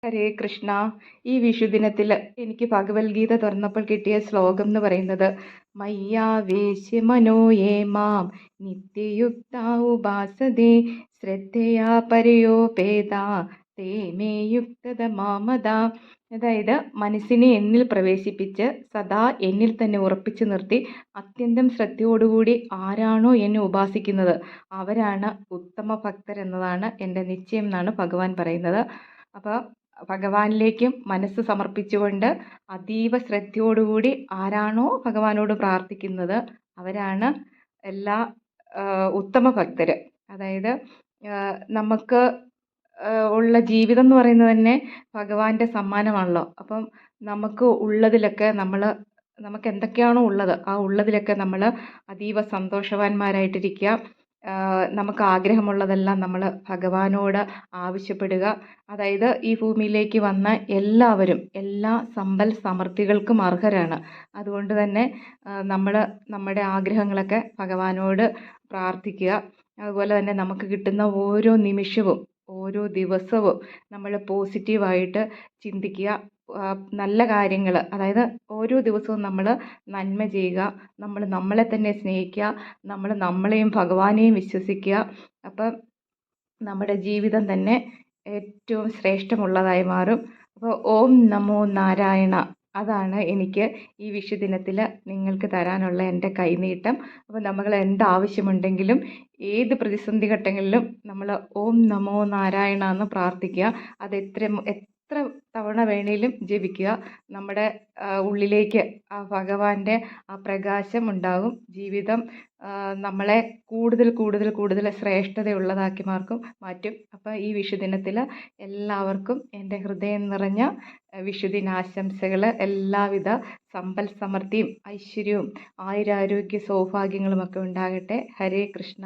ഹരേ കൃഷ്ണ. ഈ വിഷുദിനത്തിൽ എനിക്ക് ഭഗവത്ഗീത തുറന്നപ്പോൾ കിട്ടിയ ശ്ലോകം എന്ന് പറയുന്നത് മയ്യാവേശ്യ മനോയേ മാം നിത്യയുക്ത ഉപാസതേ ശ്രദ്ധയാ പരയോപേത തേ മേ യുക്തത മാമത. അതായത് മനസ്സിനെ എന്നിൽ പ്രവേശിപ്പിച്ച് സദാ എന്നിൽ തന്നെ ഉറപ്പിച്ചു നിർത്തി അത്യന്തം ശ്രദ്ധയോടുകൂടി ആരാണോ എന്നെ ഉപാസിക്കുന്നത് അവരാണ് ഉത്തമ ഭക്തരെന്നതാണ് എൻ്റെ നിശ്ചയം എന്നാണ് ഭഗവാൻ പറയുന്നത്. അപ്പോൾ ഭഗവാനിലേക്കും മനസ്സ് സമർപ്പിച്ചുകൊണ്ട് അതീവ ശ്രദ്ധയോടുകൂടി ആരാണോ ഭഗവാനോട് പ്രാർത്ഥിക്കുന്നത് അവരാണ് എല്ലാ ഉത്തമ ഭക്തർ. അതായത് നമുക്ക് ഉള്ള ജീവിതം എന്ന് പറയുന്നത് തന്നെ ഭഗവാന്റെ സമ്മാനമാണല്ലോ. അപ്പം നമുക്ക് ഉള്ളതിലൊക്കെ നമുക്ക് എന്തൊക്കെയാണോ ഉള്ളത് ആ ഉള്ളതിലൊക്കെ നമ്മൾ അതീവ സന്തോഷവാന്മാരായിട്ടിരിക്കുക. നമുക്ക് ആഗ്രഹമുള്ളതെല്ലാം നമ്മൾ ഭഗവാനോട് ആവശ്യപ്പെടുക. അതായത് ഈ ഭൂമിയിലേക്ക് വന്ന എല്ലാവരും എല്ലാ സമ്പൽ സമൃദ്ധികൾക്കും അർഹരാണ്. അതുകൊണ്ട് തന്നെ നമ്മൾ നമ്മുടെ ആഗ്രഹങ്ങളൊക്കെ ഭഗവാനോട് പ്രാർത്ഥിക്കുക. അതുപോലെ തന്നെ നമുക്ക് കിട്ടുന്ന ഓരോ നിമിഷവും ഓരോ ദിവസവും നമ്മൾ പോസിറ്റീവായിട്ട് ചിന്തിക്കുക. നല്ല കാര്യങ്ങൾ, അതായത് ഓരോ ദിവസവും നമ്മൾ നന്മ ചെയ്യുക, നമ്മൾ നമ്മളെ തന്നെ സ്നേഹിക്കുക, നമ്മൾ നമ്മളെയും ഭഗവാനെയും വിശ്വസിക്കുക. അപ്പം നമ്മുടെ ജീവിതം തന്നെ ഏറ്റവും ശ്രേഷ്ഠമുള്ളതായി മാറും. അപ്പോൾ ഓം നമോ നാരായണ, അതാണ് എനിക്ക് ഈ വിഷുദിനത്തിൽ നിങ്ങൾക്ക് തരാനുള്ള എൻ്റെ കൈനീട്ടം. അപ്പോൾ നമ്മൾ എന്താവശ്യമുണ്ടെങ്കിലും ഏത് പ്രതിസന്ധി ഘട്ടങ്ങളിലും നമ്മൾ ഓം നമോ നാരായണ എന്ന് പ്രാർത്ഥിക്കുക. അത് എത്ര തവണ വേണേലും ജപിക്കുക. നമ്മുടെ ഉള്ളിലേക്ക് ആ ഭഗവാന്റെ ആ പ്രകാശം ഉണ്ടാകും. ജീവിതം നമ്മളെ കൂടുതൽ കൂടുതൽ കൂടുതൽ ശ്രേഷ്ഠതയുള്ളതാക്കി മാറ്റും. അപ്പോൾ ഈ വിഷുദിനത്തിൽ എല്ലാവർക്കും എൻ്റെ ഹൃദയം നിറഞ്ഞ വിഷുദിനാശംസകൾ. എല്ലാവിധ സമ്പൽ സമൃദ്ധിയും ഐശ്വര്യവും ആയുരാരോഗ്യ സൗഭാഗ്യങ്ങളുമൊക്കെ ഉണ്ടാകട്ടെ. ഹരേ കൃഷ്ണ.